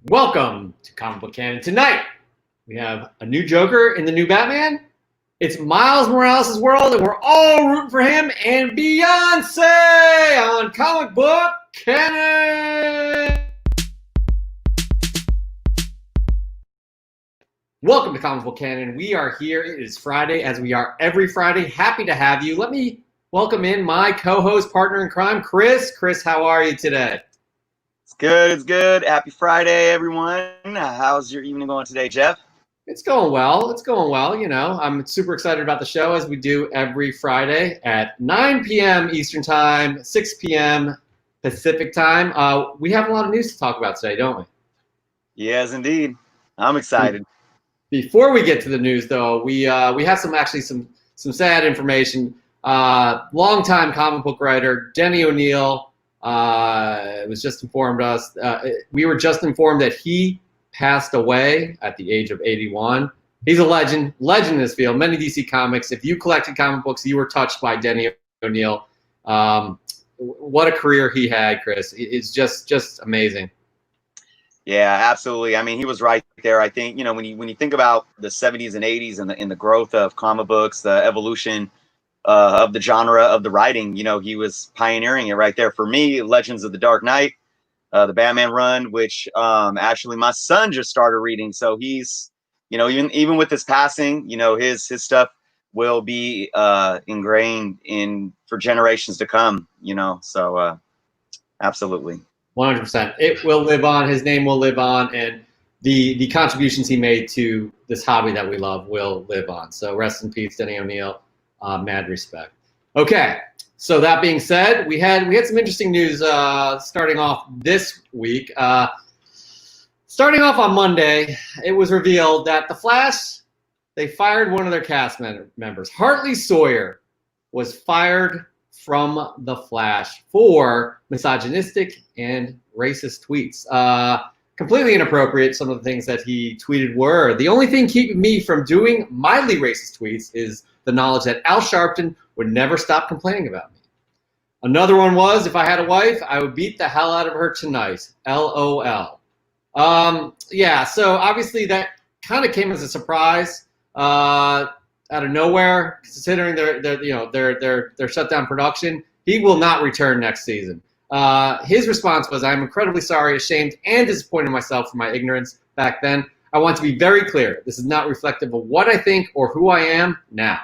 Welcome to Comic Book Canon. Tonight, we have a new Joker in the new Batman. It's Miles Morales' world, and we're all rooting for him and Beyonce on Comic Book Canon. Welcome to Comic Book Canon. We are here. It is Friday, as we are every Friday. Happy to have you. Let me welcome in my co-host, partner in crime, Chris. Chris, how are you today? It's good. It's good. Happy Friday, everyone. How's your evening going today, Jeff? It's going well. It's going well. You know, I'm super excited about the show, as we do every Friday at 9 p.m. Eastern Time, 6 p.m. Pacific Time. We have a lot of news to talk about today, don't we? Yes, indeed. I'm excited. Before we get to the news, though, we have some sad information. Longtime comic book writer Denny O'Neil was just informed us. We were just informed that he passed away at the age of 81. He's a legend in this field. Many DC Comics. If you collected comic books, you were touched by Denny O'Neil. What a career he had, Chris. It's just amazing. Yeah, absolutely. I mean, he was right there. I think, you know, when you think about the 70s and 80s and the growth of comic books, the evolution of the genre of the writing, you know, he was pioneering it right there. For me, Legends of the Dark Knight, the Batman run, which actually my son just started reading. So he's, you know, even with his passing, you know, his stuff will be ingrained in for generations to come, you know. So absolutely. 100%. It will live on. His name will live on, and the contributions he made to this hobby that we love will live on. So rest in peace, Denny O'Neil. Mad respect. Okay, so that being said, we had some interesting news starting off this week. Starting off on Monday, it was revealed that The Flash, they fired one of their cast members. Hartley Sawyer was fired from The Flash for misogynistic and racist tweets. Completely inappropriate. Some of the things that he tweeted were. The only thing keeping me from doing mildly racist tweets is the knowledge that Al Sharpton would never stop complaining about me. Another one was, if I had a wife, I would beat the hell out of her tonight. LOL. Yeah, so obviously that kind of came as a surprise out of nowhere, considering their shut down production. He will not return next season. His response was, I'm incredibly sorry, ashamed, and disappointed in myself for my ignorance back then. I want to be very clear. This is not reflective of what I think or who I am now.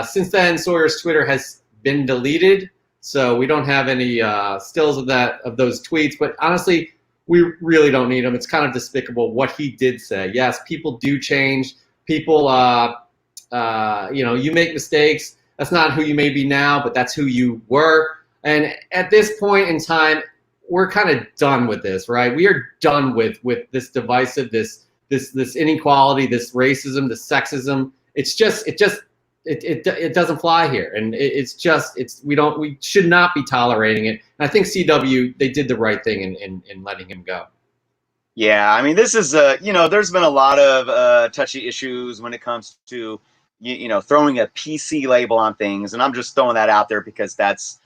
Since then, Sawyer's Twitter has been deleted, so we don't have any stills of those tweets. But honestly, we really don't need them. It's kind of despicable what he did say. Yes, people do change. People, you know, you make mistakes. That's not who you may be now, but that's who you were. And at this point in time, we're kind of done with this, right? We are done with this divisive, this inequality, this racism, this sexism. It doesn't fly here, and we should not be tolerating it. And I think CW, they did the right thing in letting him go. Yeah, I mean, this is you know, there's been a lot of touchy issues when it comes to you know, throwing a PC label on things, and I'm just throwing that out there because that's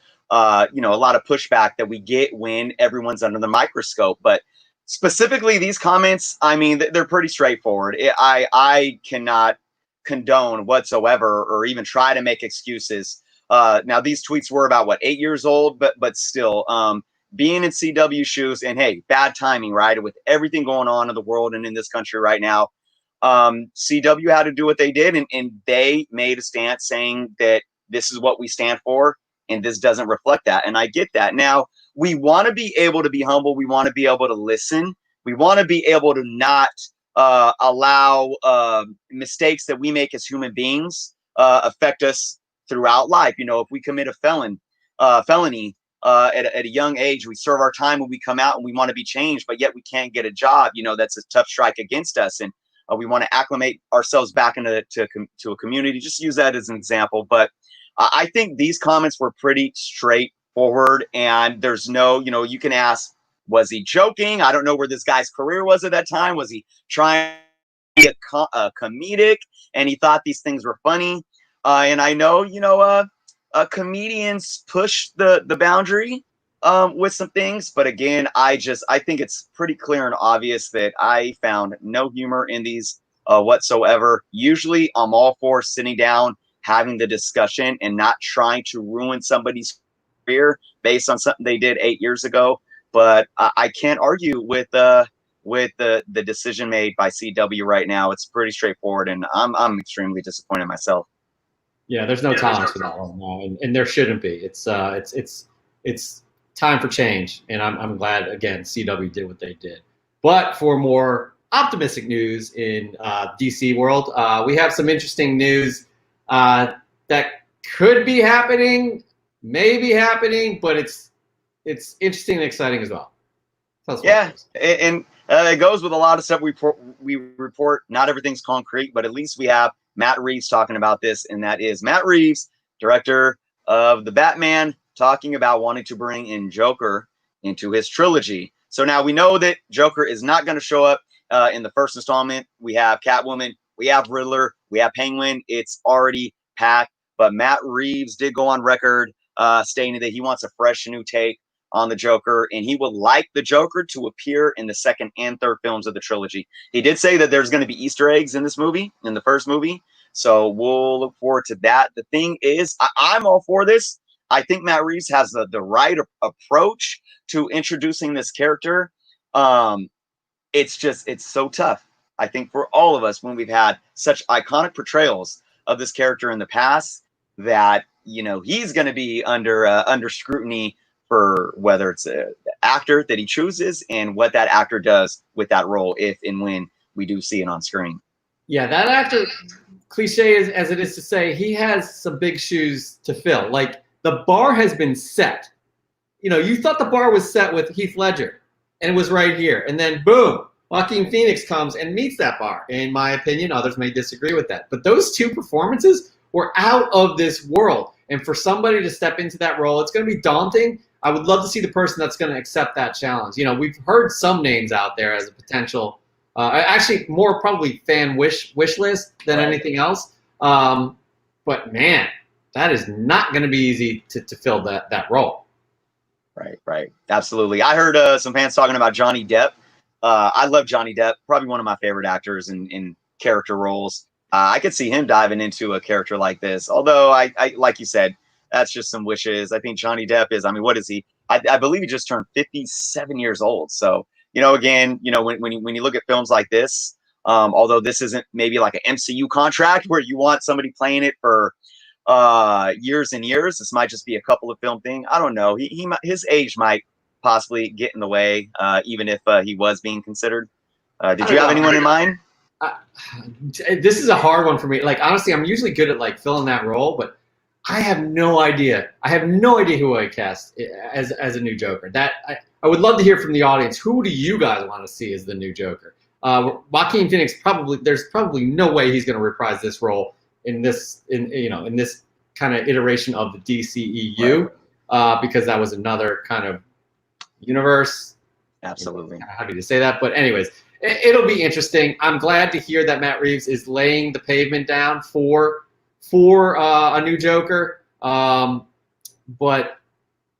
you know, a lot of pushback that we get when everyone's under the microscope. But specifically these comments, I mean, they're pretty straightforward. I cannot condone whatsoever or even try to make excuses. Now these tweets were about 8 years old, but still, being in CW shoes, and hey, bad timing, right? With everything going on in the world and in this country right now, CW had to do what they did, and they made a stance saying that this is what we stand for, and this doesn't reflect that. And I get that. Now, we want to be able to be humble. We want to be able to listen. We want to be able to not allow mistakes that we make as human beings affect us throughout life. You know, if we commit a felony at a young age, we serve our time when we come out and we want to be changed, but yet we can't get a job. You know, that's a tough strike against us. And we want to acclimate ourselves back into a community. Just use that as an example. But I think these comments were pretty straightforward, and there's no, you know, you can ask, was he joking? I don't know where this guy's career was at that time. Was he trying to be comedic and he thought these things were funny? And I know, you know, comedians push the boundary with some things, but again, I think it's pretty clear and obvious that I found no humor in these whatsoever. Usually, I'm all for sitting down, having the discussion, and not trying to ruin somebody's career based on something they did 8 years ago. But I can't argue with the decision made by CW right now. It's pretty straightforward, and I'm extremely disappointed myself. Yeah, there's no tolerance for that one now, and there shouldn't be. It's time for change, and I'm glad again CW did what they did. But for more optimistic news in DC world, we have some interesting news that could be happening, may be happening, but it's interesting and exciting as well. Yeah, and it goes with a lot of stuff we report. Not everything's concrete, but at least we have Matt Reeves talking about this, and that is Matt Reeves, director of the Batman, talking about wanting to bring in Joker into his trilogy. So now we know that Joker is not going to show up in the first installment. We have Catwoman, we have Riddler, we have Penguin. It's already packed, but Matt Reeves did go on record stating that he wants a fresh new take on the Joker, and he would like the Joker to appear in the second and third films of the trilogy. He did say that there's going to be Easter eggs in this movie, in the first movie, so we'll look forward to that. The thing is, I'm all for this. I think Matt Reeves has the right approach to introducing this character. It's so tough, I think, for all of us when we've had such iconic portrayals of this character in the past that, you know, he's going to be under scrutiny for whether it's the actor that he chooses and what that actor does with that role, if and when we do see it on screen. Yeah, that actor, cliche as it is to say, he has some big shoes to fill. Like, the bar has been set. You know, you thought the bar was set with Heath Ledger, and it was right here. And then, boom, Joaquin Phoenix comes and meets that bar. In my opinion, others may disagree with that. But those two performances were out of this world. And for somebody to step into that role, it's going to be daunting. I would love to see the person that's going to accept that challenge. You know, we've heard some names out there as a potential, actually more probably fan wish list than anything else. But man, that is not going to be easy to fill that role. Right. Absolutely. I heard some fans talking about Johnny Depp. I love Johnny Depp, probably one of my favorite actors in character roles. I could see him diving into a character like this. Although I like you said, that's just some wishes. I think Johnny Depp is, I mean, what is he? I believe he just turned 57 years old. So, you know, again, you know, when you look at films like this, although this isn't maybe like an MCU contract where you want somebody playing it for years and years, this might just be a couple of film thing. I don't know. His age might possibly get in the way, even if he was being considered. Did you have anyone in mind? This is a hard one for me. Like, honestly, I'm usually good at like filling that role, but I have no idea. I have no idea who I cast as a new Joker. I would love to hear from the audience. Who do you guys want to see as the new Joker? Joaquin Phoenix there's probably no way he's going to reprise this role in this kind of iteration of the DCEU, because that was another kind of universe. Absolutely. I'm happy to say that, but anyways, it'll be interesting. I'm glad to hear that Matt Reeves is laying the pavement down for a new Joker, but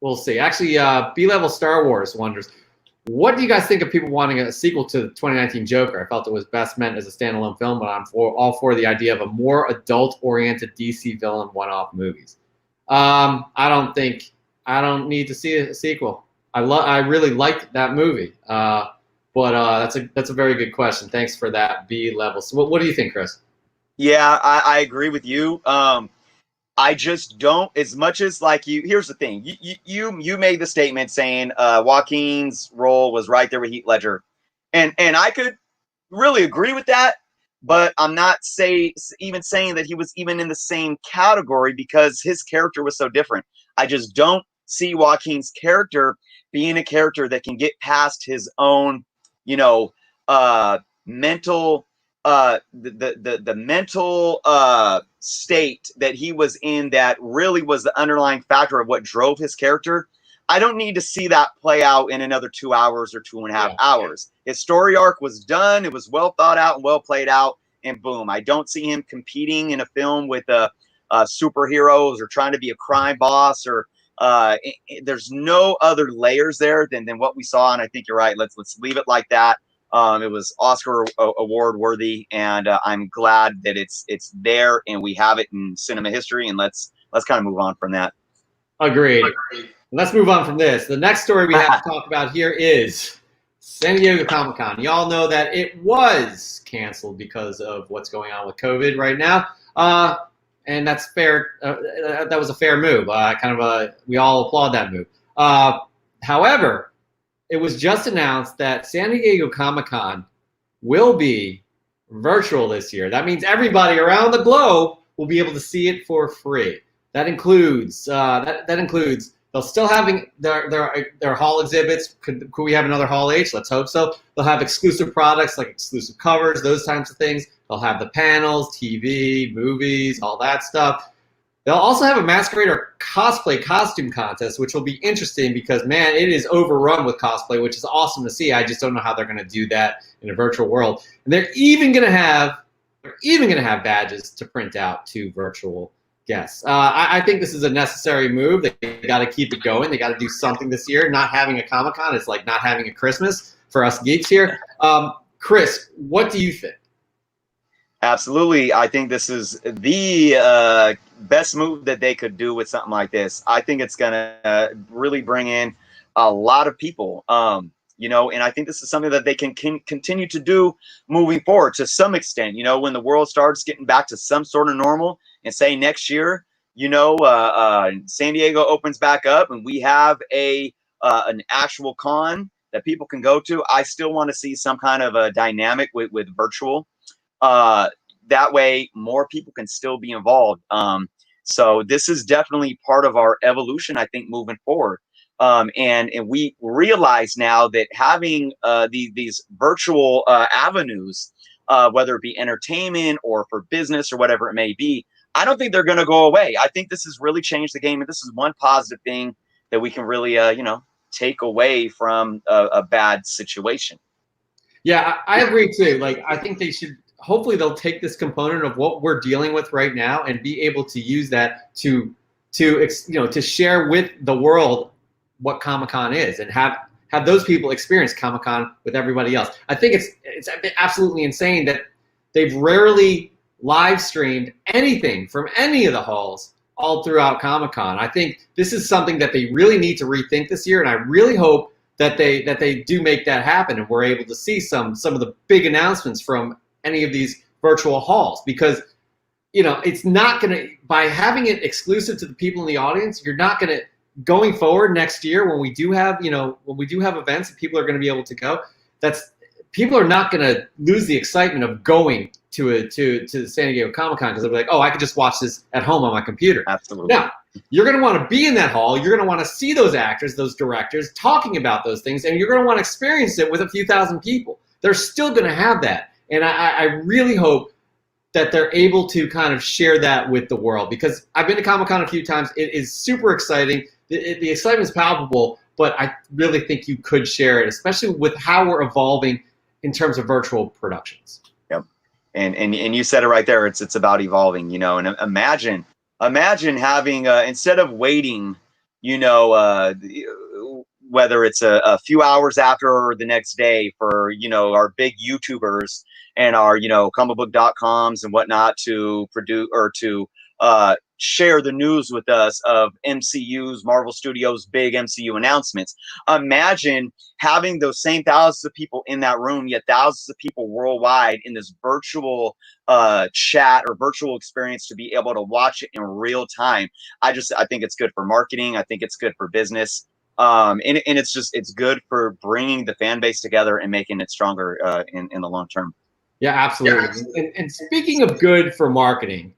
we'll see. Actually, B-Level Star Wars wonders, what do you guys think of people wanting a sequel to the 2019 Joker? I felt it was best meant as a standalone film, but I'm all for the idea of a more adult-oriented DC villain one-off movies. I don't need to see a sequel. I really liked that movie, but that's a very good question. Thanks for that, B-Level. So what do you think, Chris? Yeah, I agree with you. I just don't, as much as like you. Here's the thing: you made the statement saying Joaquin's role was right there with Heath Ledger, and I could really agree with that. But I'm not even saying that he was even in the same category because his character was so different. I just don't see Joaquin's character being a character that can get past his own, mental. The mental state that he was in that really was the underlying factor of what drove his character. I don't need to see that play out in another 2 hours or 2.5 hours. His story arc was done. It was well thought out and well played out, and boom. I don't see him competing in a film with superheroes or trying to be a crime boss or there's no other layers there than what we saw, and I think you're right. Let's leave it like that. It was Oscar award worthy, and I'm glad that it's there and we have it in cinema history. And let's kind of move on from that. Agreed. Let's move on from this. The next story we have to talk about here is San Diego Comic-Con. Y'all know that it was canceled because of what's going on with COVID right now, and that's fair. That was a fair move. We all applaud that move. However, it was just announced that San Diego Comic-Con will be virtual this year. That means everybody around the globe will be able to see it for free. That includes they'll still having their hall exhibits. Could we have another Hall H? Let's hope so. They'll have exclusive products like exclusive covers, those types of things. They'll have the panels, TV, movies, all that stuff. They'll also have a masquerade or cosplay costume contest, which will be interesting because, man, it is overrun with cosplay, which is awesome to see. I just don't know how they're going to do that in a virtual world. And they're even going to have badges to print out to virtual guests. I think this is a necessary move. They got to keep it going. They got to do something this year. Not having a Comic-Con is like not having a Christmas for us geeks here. Chris, what do you think? Absolutely. I think this is the best move that they could do with something like this. I think it's going to really bring in a lot of people, and I think this is something that they can continue to do moving forward to some extent. When the world starts getting back to some sort of normal, and say next year, San Diego opens back up and we have an actual con that people can go to, I still want to see some kind of a dynamic with virtual. That way more people can still be involved. So this is definitely part of our evolution, I think, moving forward. And we realize now that having these virtual avenues, whether it be entertainment or for business or whatever it may be, I don't think they're going to go away. I think this has really changed the game, and this is one positive thing that we can really, take away from a bad situation. Yeah, I agree too. Like, I think they should. Hopefully, they'll take this component of what we're dealing with right now and be able to use that to share with the world what Comic-Con is and have those people experience Comic-Con with everybody else. I think it's absolutely insane that they've rarely live streamed anything from any of the halls all throughout Comic-Con. I think this is something that they really need to rethink this year, and I really hope that they do make that happen and we're able to see some of the big announcements from any of these virtual halls, because it's not going to, by having it exclusive to the people in the audience, you're not going to, going forward next year when we do have events and people are going to be able to go, people are not going to lose the excitement of going to San Diego Comic-Con because they'll be like, oh, I could just watch this at home on my computer. Absolutely. Now, you're going to want to be in that hall. You're going to want to see those actors, those directors talking about those things, and you're going to want to experience it with a few thousand people. They're still going to have that. And I really hope that they're able to kind of share that with the world, because I've been to Comic-Con a few times. It is super exciting. The excitement is palpable, but I really think you could share it, especially with how we're evolving in terms of virtual productions. Yep. And you said it right there. It's about evolving, and imagine having, instead of waiting, whether it's a few hours after or the next day for, our big YouTubers and our, comicbook.coms and whatnot to produce or to share the news with us of MCU's, Marvel Studios' big MCU announcements. Imagine having those same thousands of people in that room, yet thousands of people worldwide in this virtual chat or virtual experience to be able to watch it in real time. I think it's good for marketing. I think it's good for business. And it's good for bringing the fan base together and making it stronger in the long term. Yeah, absolutely. Yeah. And speaking of good for marketing,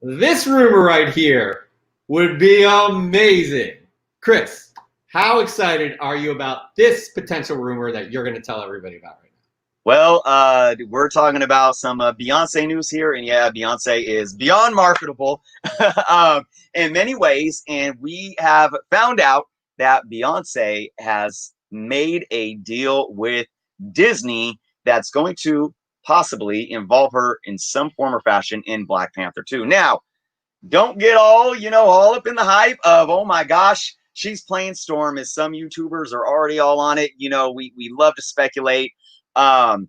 this rumor right here would be amazing. Chris, how excited are you about this potential rumor that you're going to tell everybody about right now? Well, we're talking about some Beyonce news here, and yeah, Beyonce is beyond marketable in many ways, and we have found out that Beyonce has made a deal with Disney that's going to possibly involve her in some form or fashion in Black Panther 2. Now, don't get all up in the hype of, oh my gosh, she's playing Storm, as some YouTubers are already all on it. We love to speculate. Um,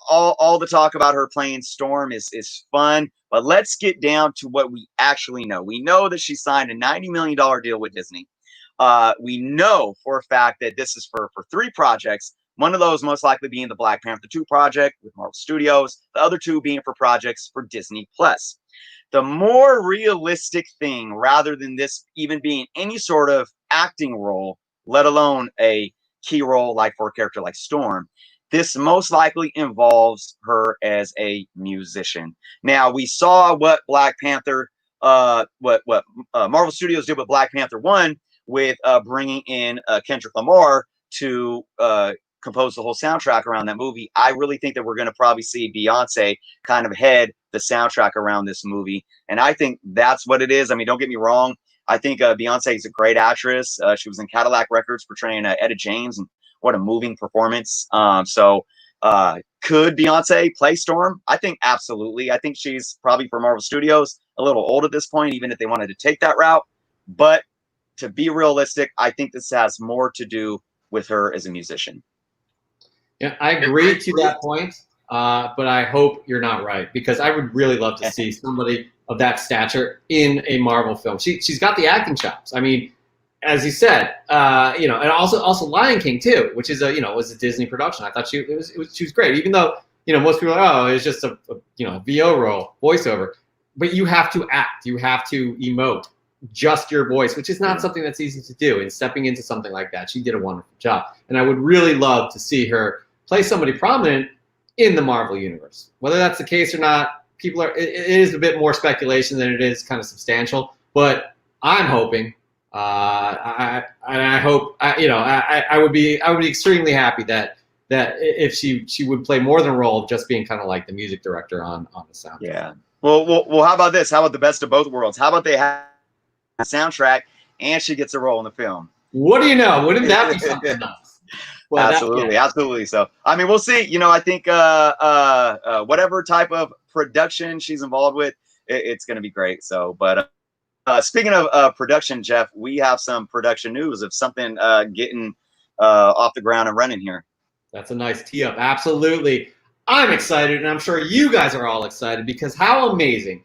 all the talk about her playing Storm is fun, but let's get down to what we actually know. We know that she signed a $90 million deal with Disney. We know for a fact that this is for 3 projects. One of those most likely being the Black Panther 2 project with Marvel Studios, the other 2 being for projects for Disney Plus. The more realistic thing, rather than this even being any sort of acting role, let alone a key role like for a character like Storm, this most likely involves her as a musician. Now, we saw what Black Panther, what Marvel Studios did with Black Panther 1 with bringing in Kendrick Lamar to compose the whole soundtrack around that movie. I really think that we're going to probably see Beyonce kind of head the soundtrack around this movie. And I think that's what it is. I mean, don't get me wrong. I think Beyonce is a great actress. She was in Cadillac Records portraying Etta James, and what a moving performance. Could Beyonce play Storm? I think absolutely. I think she's probably, for Marvel Studios, a little old at this point, even if they wanted to take that route. But to be realistic, I think this has more to do with her as a musician. Yeah, I agree to that point, but I hope you're not right, because I would really love to see somebody of that stature in a Marvel film. She's got the acting chops. I mean, as you said, and also Lion King too, which is was a Disney production. I thought she was great, even though most people are like, oh, it's just a VO role, voiceover, but you have to act, you have to emote just your voice, which is not something that's easy to do. And stepping into something like that, she did a wonderful job, and I would really love to see her play somebody prominent in the Marvel universe. Whether that's the case or not, it is a bit more speculation than it is kind of substantial, but I'm hoping. I would be extremely happy that if she would play more than a role of just being kind of like the music director on the soundtrack. Yeah. Well, how about this? How about the best of both worlds? How about they have a soundtrack and she gets a role in the film? What do you know? Wouldn't that be something else? Well, absolutely. So, I mean, we'll see. I think whatever type of production she's involved with, it's going to be great. So, but speaking of production, Jeff, we have some production news of something getting off the ground and running here. That's a nice tee up. Absolutely. I'm excited, and I'm sure you guys are all excited, because how amazing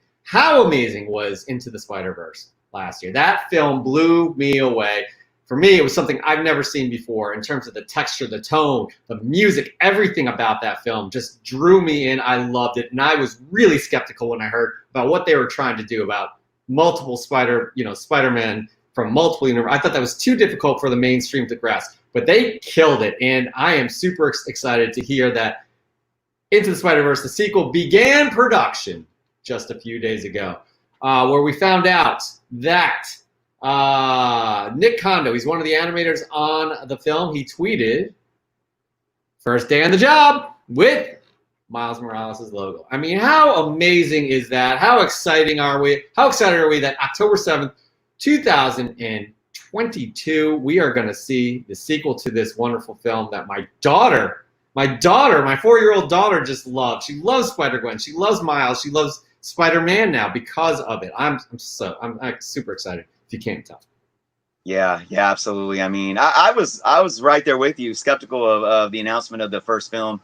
was Into the Spider-Verse last year. That film blew me away. For me, it was something I've never seen before in terms of the texture, the tone, the music, everything about that film just drew me in. I loved it, and I was really skeptical when I heard about what they were trying to do about multiple Spider-Man from multiple universes. I thought that was too difficult for the mainstream to grasp, but they killed it, and I am super excited to hear that Into the Spider-Verse, the sequel, began production just a few days ago, where we found out that Nick Kondo, he's one of the animators on the film, he tweeted, "First day on the job," with Miles Morales' logo. I mean, how amazing is that? How excited are we that October 7th, 2022, we are going to see the sequel to this wonderful film that my 4-year-old daughter just loves. She loves Spider-Gwen. She loves Miles. She loves Spider-Man now because of it. I'm super excited, if you can't tell. Yeah, absolutely. I mean, I was right there with you, skeptical of the announcement of the first film.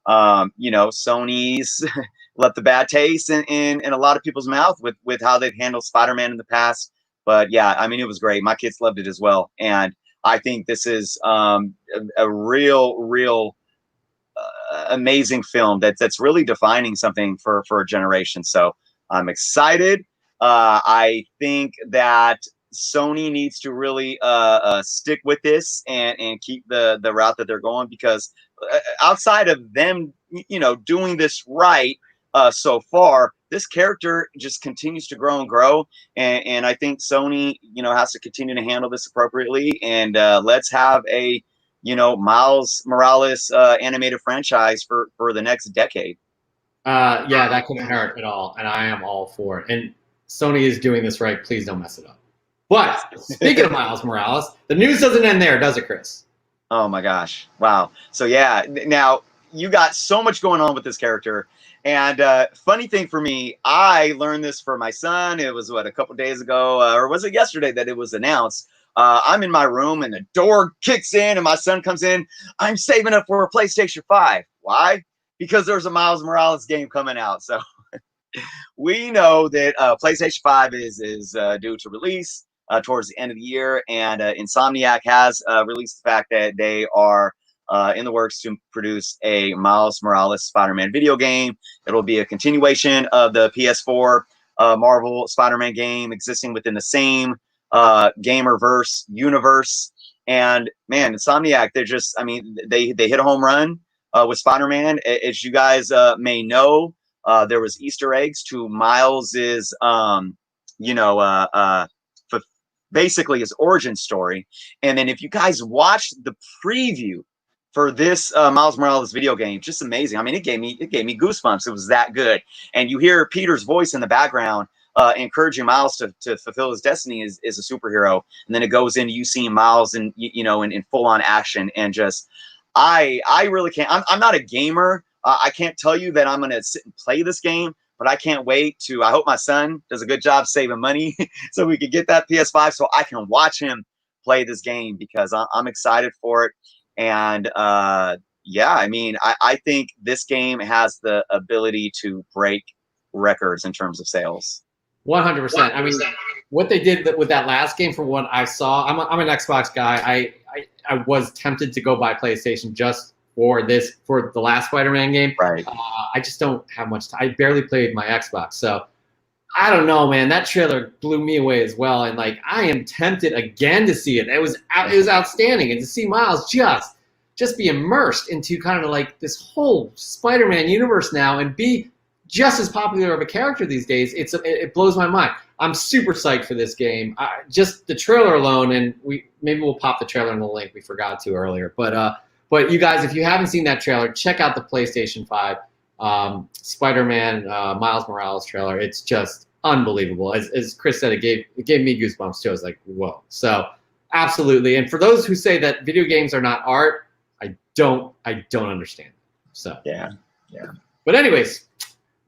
Sony's left the bad taste in a lot of people's mouth with how they've handled Spider-Man in the past. But yeah, I mean, it was great. My kids loved it as well. And I think this is a real amazing film that's really defining something for a generation. So I'm excited. I think that Sony needs to really stick with this and keep the route that they're going, because outside of them, doing this right so far, this character just continues to grow and grow. And I think Sony, has to continue to handle this appropriately. And let's have a, Miles Morales animated franchise for the next decade. Yeah, that couldn't hurt at all. And I am all for it. And Sony is doing this right. Please don't mess it up. But speaking of Miles Morales, the news doesn't end there, does it, Chris? Oh my gosh. Wow. So yeah, now, you got so much going on with this character. And funny thing for me, I learned this for my son. It was what, a couple days ago, or was it yesterday that it was announced? I'm in my room and the door kicks in and my son comes in. I'm saving up for a PlayStation 5. Why? Because there's a Miles Morales game coming out. So we know that PlayStation 5 is due to release towards the end of the year, and Insomniac has released the fact that they are in the works to produce a Miles Morales Spider-Man video game. It'll be a continuation of the PS4 Marvel Spider-Man game existing within the same gamerverse universe. And man, Insomniac, they're just, I mean, they hit a home run with Spider-Man. As you guys may know, there was Easter eggs to Miles's, basically his origin story. And then if you guys watched the preview for this Miles Morales video game, just amazing. I mean, it gave me goosebumps. It was that good. And you hear Peter's voice in the background encouraging Miles to fulfill his destiny as a superhero. And then it goes into you seeing Miles in full on action. And just, I really can't, I'm not a gamer. I can't tell you that I'm going to sit and play this game, but I can't wait to, I hope my son does a good job saving money so we can get that PS5 so I can watch him play this game, because I'm excited for it. And yeah, I mean, I think this game has the ability to break records in terms of sales. 100%. I mean, what they did with that last game, from what I saw, I'm an Xbox guy. I was tempted to go buy PlayStation just for the last Spider-Man game. Right. I just don't have much time. I barely played my Xbox, so I don't know, man. That trailer blew me away as well, and like I am tempted again to see it. It was outstanding, and to see Miles just be immersed into kind of like this whole Spider-Man universe now, and be just as popular of a character these days. It blows my mind. I'm super psyched for this game. Just the trailer alone, and maybe we'll pop the trailer in the link. We forgot to earlier, but you guys, if you haven't seen that trailer, check out the PlayStation 5 Spider-Man Miles Morales trailer. It's just unbelievable. As Chris said, it gave me goosebumps too. I was like, whoa. So absolutely. And for those who say that video games are not art, I don't understand. So yeah. But anyways,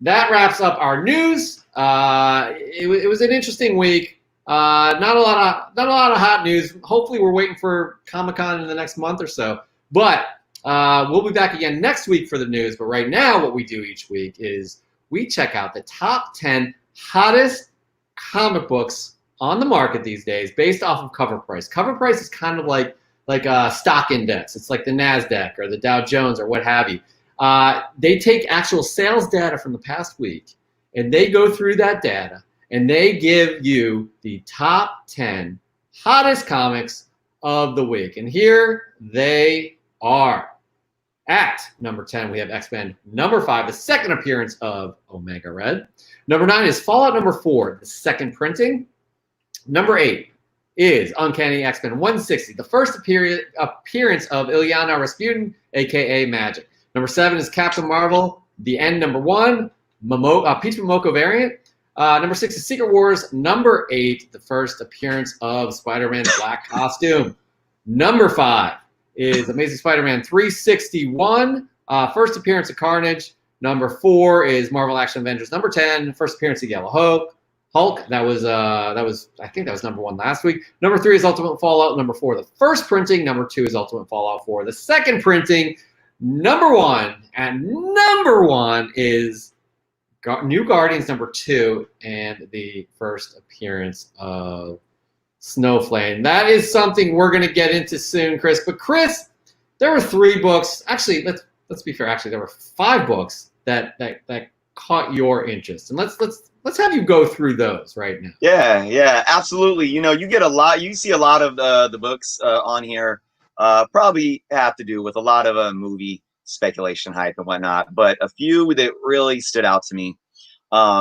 that wraps up our news. It was an interesting week. Not a lot of hot news. Hopefully, we're waiting for Comic-Con in the next month or so. But we'll be back again next week for the news. But right now, what we do each week is we check out the top 10 hottest comic books on the market these days based off of cover price. Cover price is kind of like a stock index. It's like the NASDAQ or the Dow Jones or what have you. They take actual sales data from the past week, and they go through that data, and they give you the top 10 hottest comics of the week. And here they are. At number 10, we have X-Men. Number 5, the second appearance of Omega Red. Number 9 is Fallout number 4, the second printing. Number 8 is Uncanny X-Men 160, the first appearance of Ilyana Rasputin, a.k.a. Magic. Number 7 is Captain Marvel, The End number 1, Peach Momoko variant. Number 6 is Secret Wars. Number 8, the first appearance of Spider-Man's black costume. Number 5 is Amazing Spider-Man 361, first appearance of Carnage. Number 4 is Marvel Action Avengers. Number 10, first appearance of Yellow Hulk. That was I think that was number 1 last week. Number 3 is Ultimate Fallout. Number 4, the first printing. Number 2 is Ultimate Fallout 4, the second printing. Number 1 is New Guardians number 2 and the first appearance of Snowflake. That is something we're going to get into soon, Chris. But Chris, there were 3 books. Actually, let's be fair. Actually, there were 5 books that caught your interest, and let's have you go through those right now. Yeah, absolutely. You know, you see a lot of the books on here. Probably have to do with a lot of movie speculation, hype, and whatnot. But a few that really stood out to me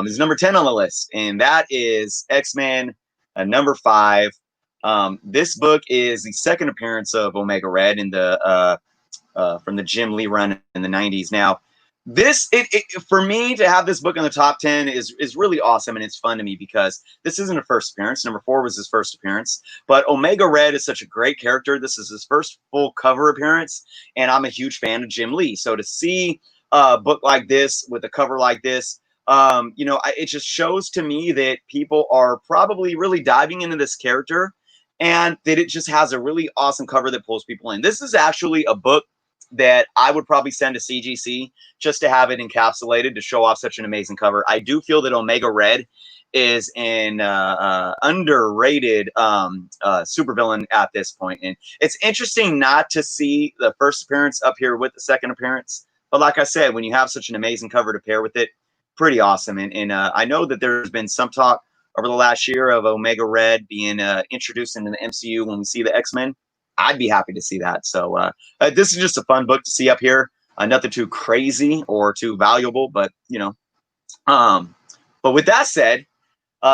is number 10 on the list, and that is X-Men number 5. This book is the second appearance of Omega Red in the from the Jim Lee run in the 90s. Now, For me to have this book in the top 10 is really awesome, and it's fun to me because this isn't a first appearance. Number 4 was his first appearance, but Omega Red is such a great character. This is his first full cover appearance, and I'm a huge fan of Jim Lee. So to see a book like this with a cover like this, it just shows to me that people are probably really diving into this character, and that it just has a really awesome cover that pulls people in. This is actually a book that I would probably send to CGC just to have it encapsulated to show off such an amazing cover. I do feel that Omega Red is an underrated supervillain at this point. And it's interesting not to see the first appearance up here with the second appearance. But like I said, when you have such an amazing cover to pair with it, pretty awesome. And I know that there's been some talk over the last year of Omega Red being introduced into the MCU when we see the X-Men. I'd be happy to see that. So this is just a fun book to see up here. Nothing too crazy or too valuable, but but with that said,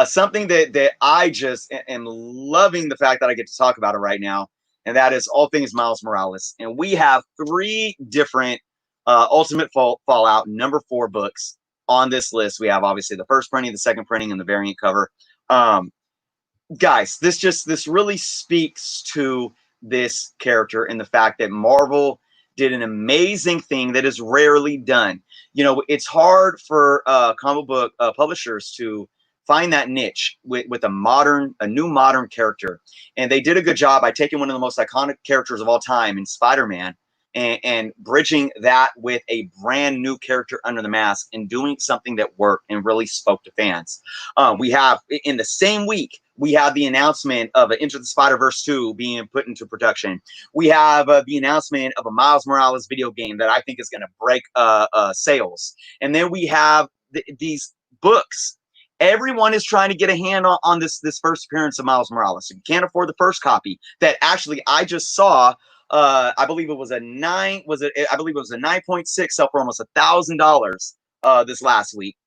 something that I just am loving the fact that I get to talk about it right now, and that is all things Miles Morales. And we have 3 different Ultimate Fallout number 4 books on this list. We have obviously the first printing, the second printing, and the variant cover. Guys, this really speaks to this character and the fact that Marvel did an amazing thing that is rarely done. It's hard for comic book publishers to find that niche with a new modern character, and they did a good job by taking one of the most iconic characters of all time in Spider-Man and bridging that with a brand new character under the mask and doing something that worked and really spoke to fans. We have, in the same week, we have the announcement of Into the Spider-Verse 2 being put into production. We have the announcement of a Miles Morales video game that I think is going to break sales. And then we have these books. Everyone is trying to get a hand on this first appearance of Miles Morales. If you can't afford the first copy, that actually I just saw, I believe it was a 9.6 sell for almost $1,000 this last week.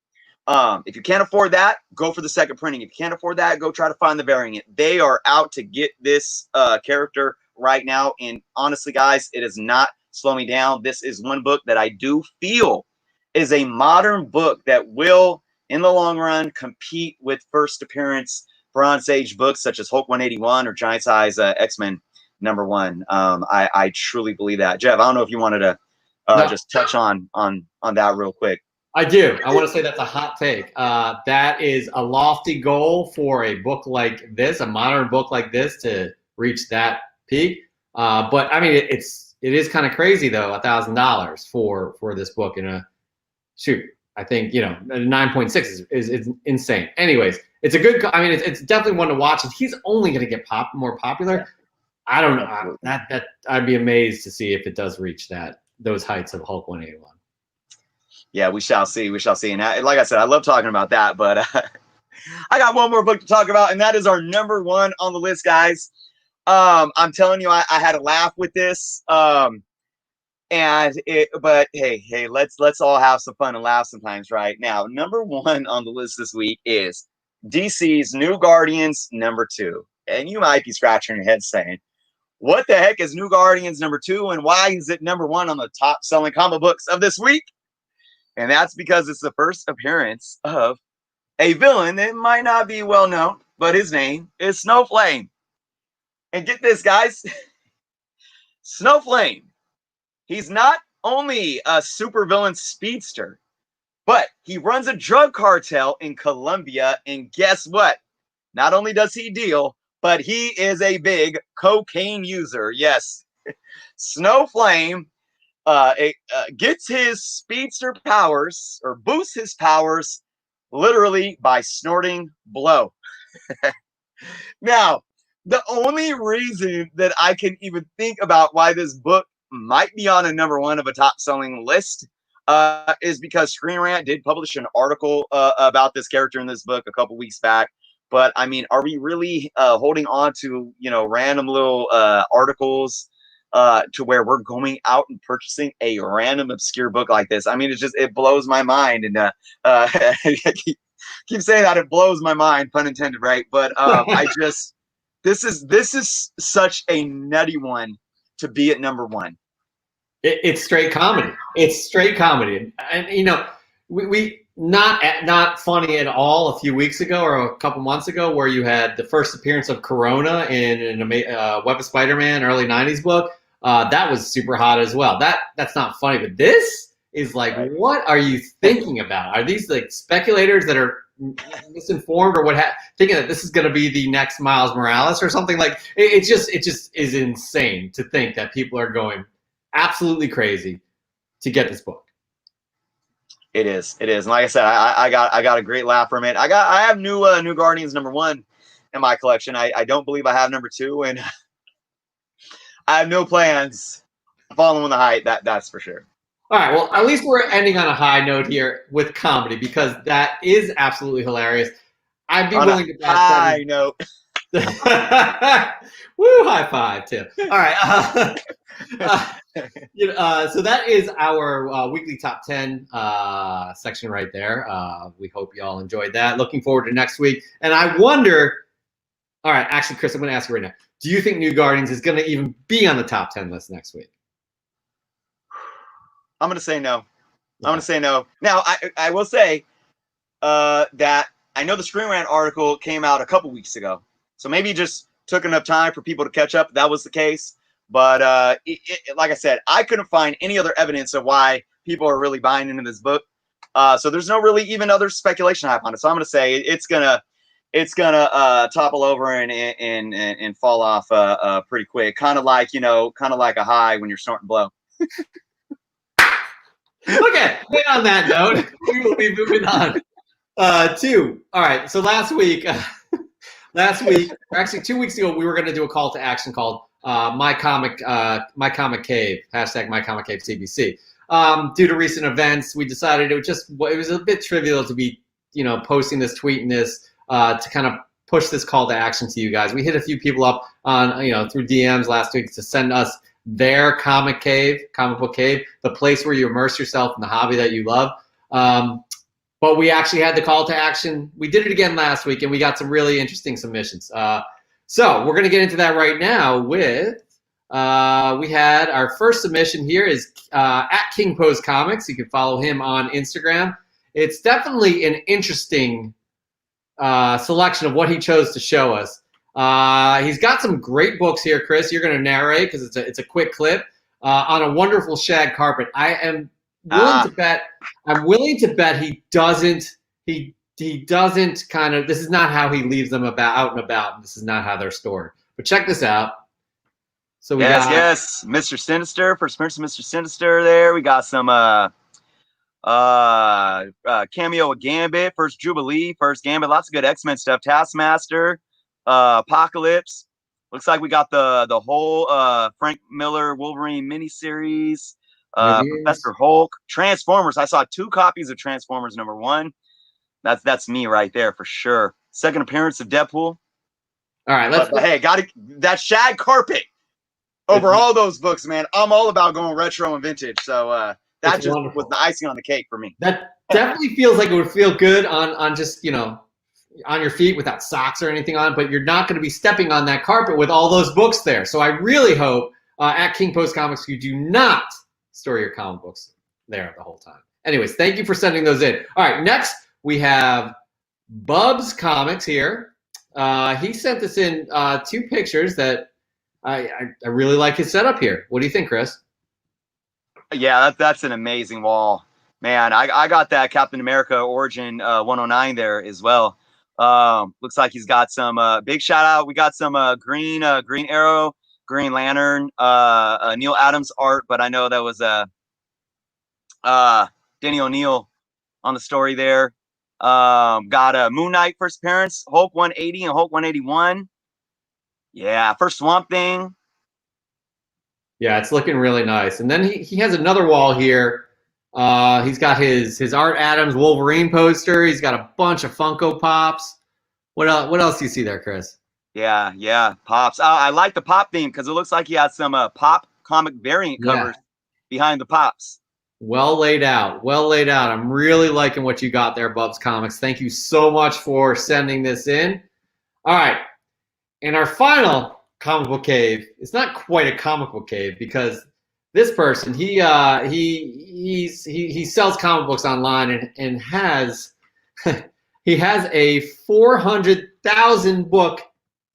If you can't afford that, go for the second printing. If you can't afford that, go try to find the variant. They are out to get this character right now. And honestly, guys, it does not slow me down. This is one book that I do feel is a modern book that will, in the long run, compete with first appearance Bronze Age books such as Hulk 181 or Giant Size X-Men number 1. I truly believe that. Jeff, I don't know if you wanted to just touch on that real quick. I do. I want to say that's a hot take. That is a lofty goal for a book like this, a modern book like this, to reach that peak. But I mean, it is kind of crazy though, $1,000 for this book. I think 9.6 is insane. Anyways, it's a good. I mean, it's definitely one to watch. If he's only going to get more popular, I don't know. That I'd be amazed to see if it does reach those heights of Hulk 181. Yeah, we shall see. We shall see. And like I said, I love talking about that, but I got one more book to talk about, and that is our number 1 on the list, guys. I'm telling you, I had a laugh with this. But hey, let's all have some fun and laugh sometimes, right? Now, number 1 on the list this week is DC's New Guardians number 2. And you might be scratching your head saying, what the heck is New Guardians number 2, and why is it number 1 on the top selling comic books of this week? And that's because it's the first appearance of a villain that might not be well known, but his name is Snowflame. And get this, guys. Snowflame. He's not only a supervillain speedster, but he runs a drug cartel in Colombia. And guess what? Not only does he deal, but he is a big cocaine user. Yes. Snowflame gets his speedster powers, or boosts his powers, literally by snorting blow. Now, the only reason that I can even think about why this book might be on a number 1 of a top-selling list is because Screen Rant did publish an article about this character in this book a couple weeks back. But I mean, are we really holding on to random little articles to where we're going out and purchasing a random obscure book like this? I mean, it blows my mind, and I keep saying that, it blows my mind, pun intended, right? But this is such a nutty one to be at number 1. It's straight comedy. It's straight comedy, and you know, we not funny at all a few weeks ago or a couple months ago, where you had the first appearance of Corona in Web of Spider-Man early '90s book. That was super hot as well. That's not funny, but this is like, right. What are you thinking about? Are these like speculators that are misinformed or what? Thinking that this is going to be the next Miles Morales or something? Like it just is insane to think that people are going absolutely crazy to get this book. It is. And like I said, I got a great laugh from it. I have New Guardians #1 in my collection. I don't believe I have #2, and I have no plans following the hype. That's for sure. All right. Well, at least we're ending on a high note here with comedy, because that is absolutely hilarious. I'd be willing to bet high note. Woo! High five, Tim. All right. So that is our weekly top 10 section right there. We hope you all enjoyed that. Looking forward to next week. And I wonder. All right, actually, Chris, I'm going to ask you right now. Do you think New Guardians is going to even be on the top 10 list next week? I'm going to say no. I'm going to say no. Now, I will say that I know the Screen Rant article came out a couple weeks ago. So maybe it just took enough time for people to catch up. That was the case. But like I said, I couldn't find any other evidence of why people are really buying into this book. So there's no really even other speculation hype on it. So I'm going to say it's gonna topple over and fall off pretty quick. Kind of like a high when you're snorting blow. Okay, on that note, we will be moving on to, all right, so last week, actually 2 weeks ago, we were going to do a call to action called My Comic Cave, hashtag My Comic Cave CBC. Due to recent events, we decided it was a bit trivial to be, posting this, tweeting this, to kind of push this call to action to you guys. We hit a few people up on, through DMs last week to send us their comic book cave, the place where you immerse yourself in the hobby that you love. But we actually had the call to action. We did it again last week, and we got some really interesting submissions. So we're going to get into that right now with, we had our first submission here is at King Pose Comics. You can follow him on Instagram. It's definitely an interesting selection of what he chose to show us. He's got some great books here, Chris. You're going to narrate because it's a quick clip on a wonderful shag carpet. I am willing to bet. I'm willing to bet he doesn't. He doesn't kind of. This is not how he leaves them out and about. This is not how they're stored. But check this out. So we got Mr. Sinister, first appearance of Mr. Sinister. There we got some cameo of Gambit, first Jubilee, first Gambit. Lots of good X-Men stuff. Taskmaster. Apocalypse. Looks like we got the whole Frank Miller Wolverine miniseries. Professor Hulk. Transformers. I saw 2 copies of Transformers #1. That's me right there for sure. Second appearance of Deadpool. All right, hey, that shag carpet over all those books, man. I'm all about going retro and vintage. So that just wonderful. Was the icing on the cake for me. That definitely feels like it would feel good on just on your feet without socks or anything on, but you're not going to be stepping on that carpet with all those books there. So I really hope at King Post Comics you do not store your comic books there the whole time. Anyways, thank you for sending those in. All right, next we have Bubs Comics here. He sent us in 2 pictures that I really like his setup here. What do you think, Chris? Yeah, that's an amazing wall. Man, I got that Captain America Origin 109 there as well. Looks like he's got some big shout out. We got some Green Arrow, Green Lantern, Neil Adams art, but I know that was Denny O'Neil on the story there. Got a Moon Knight first appearance, Hulk 180 and Hulk 181. Yeah, first Swamp Thing. Yeah, it's looking really nice. And then he has another wall here. He's got his Art Adams Wolverine poster. He's got a bunch of Funko Pops. What else do you see there, Chris? Yeah, Pops. I like the Pop theme because it looks like he has some Pop comic variant covers behind the Pops. Well laid out. I'm really liking what you got there, Bubs Comics. Thank you so much for sending this in. All right. And our final comic book cave, it's not quite a comic book cave because this person, he sells comic books online and has he has a 400,000 book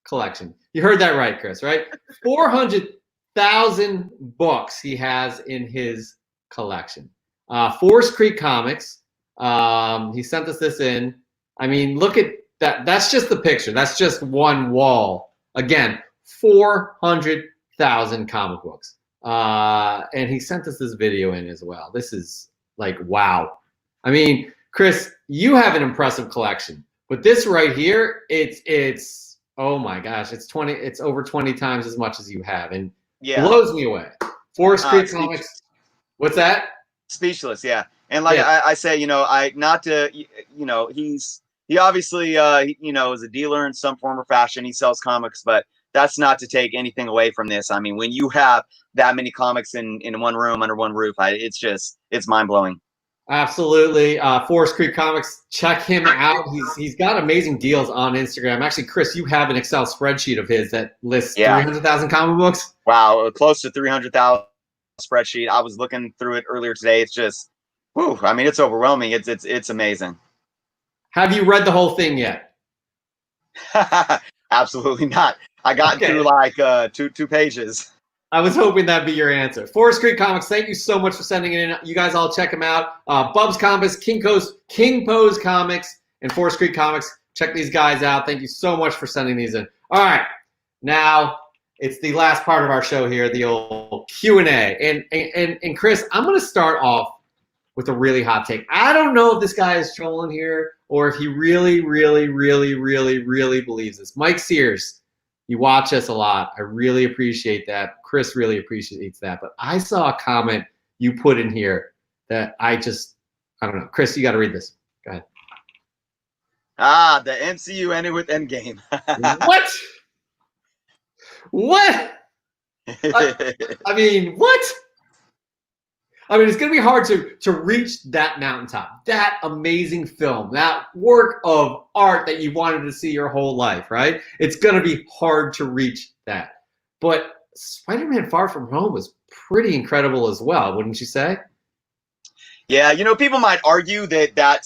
collection. You heard that right, Chris, right? 400,000 books he has in his collection. Forest Creek Comics. He sent us this in. I mean, look at that. That's just the picture. That's just one wall. Again, 400,000 comic books. And he sent us this video in as well. This is like, wow. I mean, Chris, you have an impressive collection, but this right here, it's oh my gosh, it's over 20 times as much as you have, and blows me away. Forest Creek Comics. What's that? Speechless, yeah. And like I say, he obviously is a dealer in some form or fashion. He sells comics, but that's not to take anything away from this. I mean, when you have that many comics in one room under one roof, it's mind blowing. Absolutely. Forest Creek Comics, check him out. He's got amazing deals on Instagram. Actually, Chris, you have an Excel spreadsheet of his that lists 300,000 comic books. Wow, close to 300,000 spreadsheet. I was looking through it earlier today. It's just, whew, I mean, it's overwhelming. It's amazing. Have you read the whole thing yet? Absolutely not. I got through like two pages. I was hoping that'd be your answer. Forest Creek Comics, thank you so much for sending it in. You guys all check them out. Bubs Comics, King Pose Comics, and Forest Creek Comics. Check these guys out. Thank you so much for sending these in. All right, now it's the last part of our show here, the old Q&A. And Chris, I'm going to start off with a really hot take. I don't know if this guy is trolling here or if he really, really, really, really, really believes this. Mike Sears, you watch us a lot. I really appreciate that. Chris really appreciates that. But I saw a comment you put in here that I don't know. Chris, you got to read this. Go ahead. The MCU ended with Endgame. What? What? I mean, what? I mean, it's going to be hard to reach that mountaintop, that amazing film, that work of art that you wanted to see your whole life, right? It's going to be hard to reach that. But Spider-Man Far From Home was pretty incredible as well, wouldn't you say? Yeah, people might argue that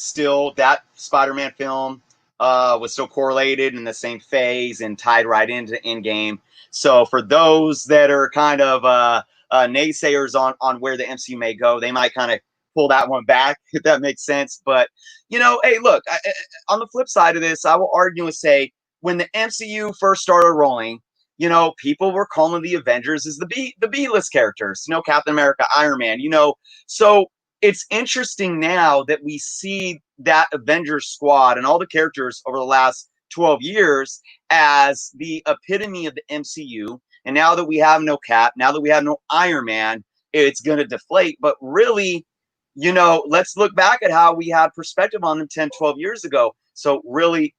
Spider-Man film was still correlated in the same phase and tied right into Endgame. So for those that are kind of naysayers on where the MCU may go, they might kind of pull that one back, if that makes sense. But, hey, look, on the flip side of this, I will argue and say when the MCU first started rolling, people were calling the Avengers as the B-list characters, Captain America, Iron Man, So it's interesting now that we see that Avengers squad and all the characters over the last 12 years as the epitome of the MCU. And now that we have no Cap, now that we have no Iron Man, it's going to deflate. But really, let's look back at how we had perspective on them 10, 12 years ago. So really,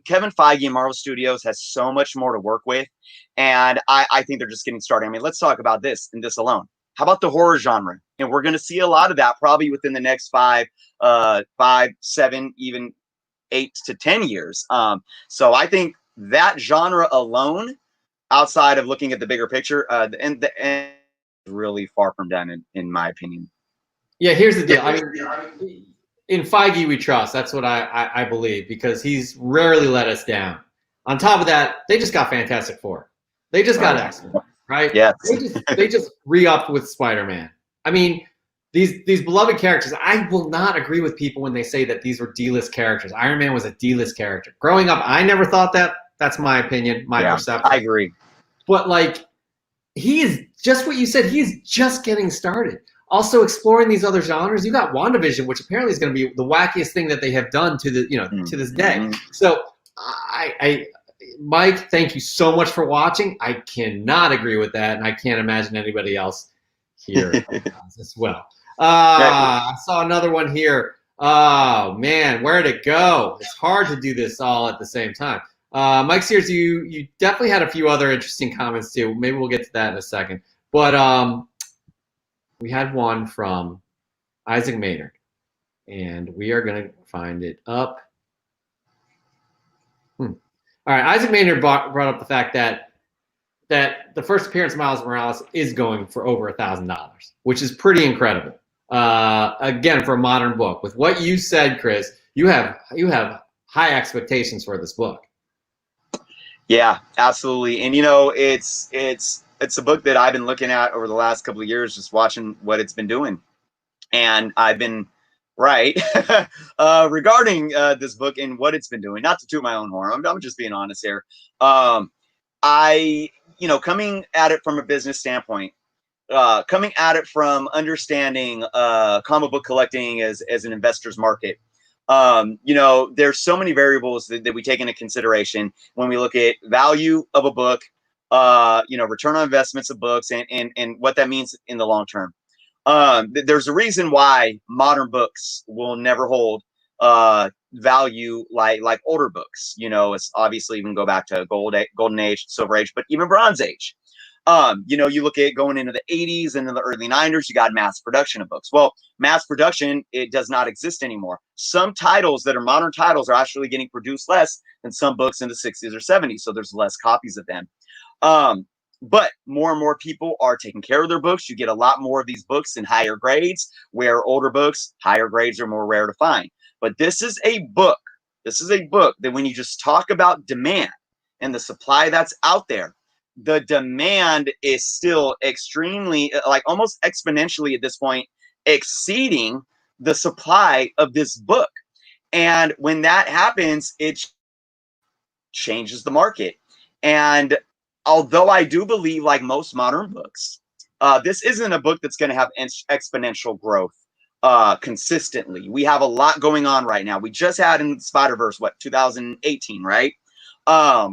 Kevin Feige and Marvel Studios has so much more to work with. And I think they're just getting started. I mean, let's talk about this and this alone. How about the horror genre? And we're going to see a lot of that probably within the next 5, 7, even 8 to 10 years. So I think that genre alone, outside of looking at the bigger picture, the end is really far from done, in my opinion. Yeah, here's the deal. I mean, in Feige we trust. That's what I believe, because he's rarely let us down. On top of that, they just got Fantastic Four. They just got X-Men, right? Yeah. They just re-upped with Spider-Man. I mean, these beloved characters, I will not agree with people when they say that these were D-list characters. Iron Man was a D-list character. Growing up, I never thought that. That's my opinion, my perception. I agree. But, like, he is just what you said. He is just getting started. Also exploring these other genres. You got WandaVision, which apparently is going to be the wackiest thing that they have done to to this day. So, Mike, thank you so much for watching. I cannot agree with that, and I can't imagine anybody else here as well. I saw another one here. Oh, man, where'd it go? It's hard to do this all at the same time. Mike Sears, you definitely had a few other interesting comments, too. Maybe we'll get to that in a second. But we had one from Isaac Maynard, and we are going to find it up. All right, Isaac Maynard brought up the fact that that the first appearance of Miles Morales is going for over $1,000, which is pretty incredible. Again, for a modern book, with what you said, Chris, you have high expectations for this book. Yeah, absolutely. And you know, it's a book that I've been looking at over the last couple of years, just watching what it's been doing, and I've been right regarding this book and what it's been doing. Not to toot my own horn, I'm just being honest here. I, you know, coming at it from a business standpoint, coming at it from understanding comic book collecting as an investor's market. You know, there's so many variables that we take into consideration when we look at value of a book, you know, return on investments of books, and what that means in the long term. There's a reason why modern books will never hold value like older books. You know, it's obviously even go back to golden age, silver age, but even bronze age. You know, you look at going into the 80s and in the early 90s, you got mass production of books. Well, mass production, it does not exist anymore. Some titles that are modern titles are actually getting produced less than some books in the 60s or 70s. So there's less copies of them. But more and more people are taking care of their books. You get a lot more of these books in higher grades, where older books, higher grades are more rare to find. But this is a book. This is a book that when you just talk about demand and the supply that's out there, the demand is still extremely, like almost exponentially at this point, exceeding the supply of this book. And when that happens, it changes the market. And although I do believe, like most modern books, this isn't a book that's going to have exponential growth consistently. We have a lot going on right now. We just had in Spider-Verse, 2018, right?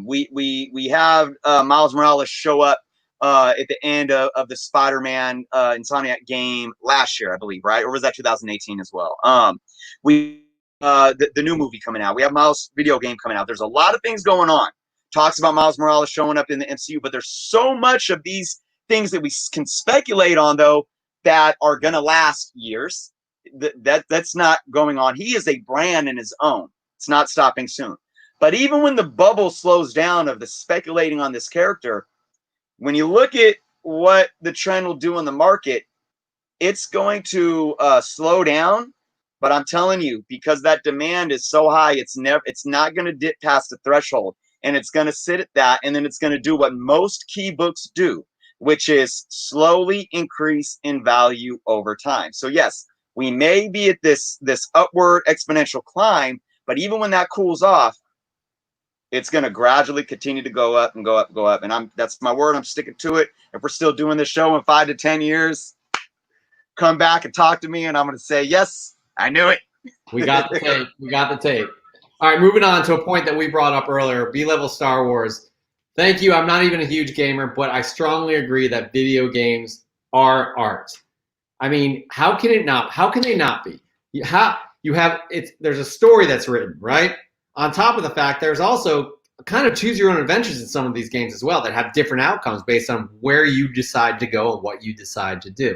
We have Miles Morales show up at the end of the Spider-Man Insomniac game last year, I believe, right? Or was that 2018 as well? The new movie coming out. We have Miles video game coming out. There's a lot of things going on. Talks about Miles Morales showing up in the MCU, but there's so much of these things that we can speculate on, though, that are going to last years. That's not going on. He is a brand in his own. It's not stopping soon. But even when the bubble slows down of the speculating on this character, when you look at what the trend will do in the market, it's going to slow down. But I'm telling you, because that demand is so high, it's not going to dip past the threshold, and it's going to sit at that, and then it's going to do what most key books do, which is slowly increase in value over time. So yes, we may be at this upward exponential climb, but even when that cools off, it's going to gradually continue to go up and go up and go up. And that's my word. I'm sticking to it. If we're still doing this show in 5 to 10 years, come back and talk to me, and I'm going to say, yes, I knew it. We got the tape. We got the tape. All right, moving on to a point that we brought up earlier, B-level Star Wars. Thank you. I'm not even a huge gamer, but I strongly agree that video games are art. I mean, how can they not be? There's a story that's written, right? On top of the fact, there's also kind of choose your own adventures in some of these games as well that have different outcomes based on where you decide to go and what you decide to do.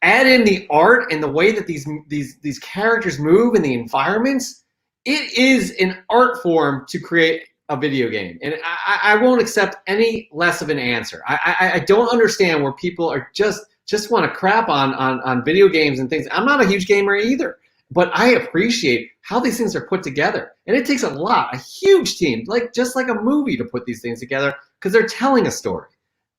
Add in the art and the way that these characters move and the environments. It is an art form to create a video game, and I won't accept any less of an answer. I don't understand where people are just want to crap on video games and things. I'm not a huge gamer either, but I appreciate how these things are put together, and it takes a huge team, just like a movie, to put these things together because they're telling a story.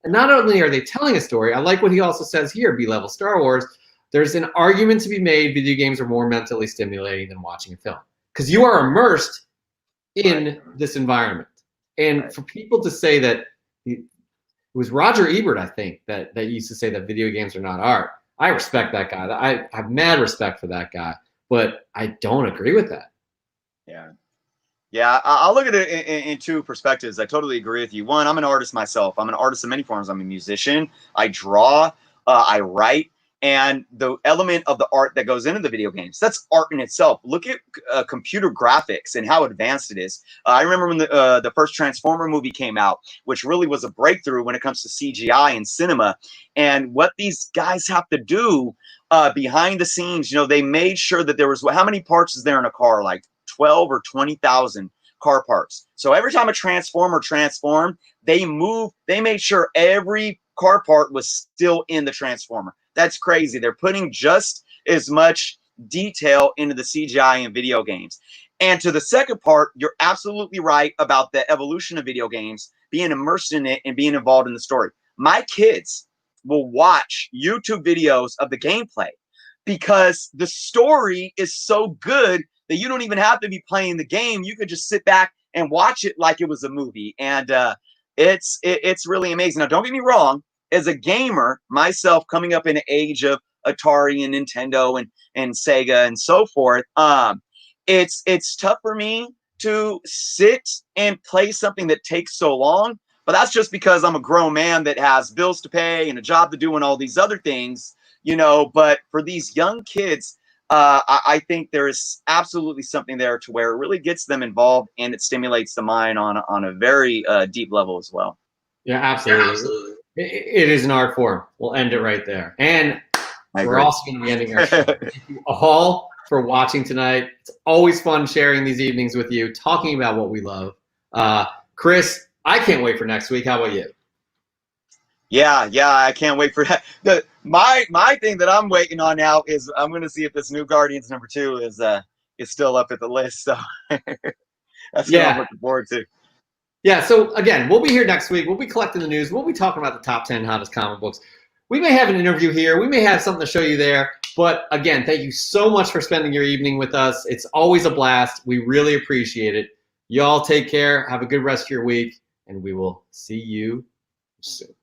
And not only are they telling a story, I like what he also says here, B-level Star Wars. There's an argument to be made. Video games are more mentally stimulating than watching a film because you are immersed in this environment. And for people to say that, it was Roger Ebert, I think, that used to say that video games are not art. I respect that guy. I have mad respect for that guy, but I don't agree with that. Yeah. Yeah, I'll look at it in two perspectives. I totally agree with you. One, I'm an artist myself. I'm an artist in many forms. I'm a musician. I draw. I write. And the element of the art that goes into the video games, that's art in itself. Look at computer graphics and how advanced it is. I remember when the first Transformer movie came out, which really was a breakthrough when it comes to CGI and cinema. And what these guys have to do behind the scenes, they made sure that there was, how many parts is there in a car? Like 12 or 20,000 car parts. So every time a Transformer transformed, they made sure every car part was still in the Transformer. That's crazy. They're putting just as much detail into the CGI in video games. And to the second part, you're absolutely right about the evolution of video games, being immersed in it and being involved in the story. My kids will watch YouTube videos of the gameplay because the story is so good that you don't even have to be playing the game. You could just sit back and watch it like it was a movie. And it's really amazing. Now, don't get me wrong. As a gamer, myself coming up in the age of Atari and Nintendo and Sega and so forth, it's tough for me to sit and play something that takes so long. But that's just because I'm a grown man that has bills to pay and a job to do and all these other things, you know. But for these young kids, I think there is absolutely something there to where it really gets them involved and it stimulates the mind on a very deep level as well. Yeah, absolutely. It is an art form. We'll end it right there. And we're also going to be ending our show. Thank you all for watching tonight. It's always fun sharing these evenings with you, talking about what we love. Chris, I can't wait for next week. How about you? Yeah, I can't wait for that. My thing that I'm waiting on now is I'm going to see if this new Guardians #2 is still up at the list. So that's what I'm looking forward to. Yeah, so again, we'll be here next week. We'll be collecting the news. We'll be talking about the top 10 hottest comic books. We may have an interview here. We may have something to show you there. But again, thank you so much for spending your evening with us. It's always a blast. We really appreciate it. Y'all take care. Have a good rest of your week, and we will see you soon.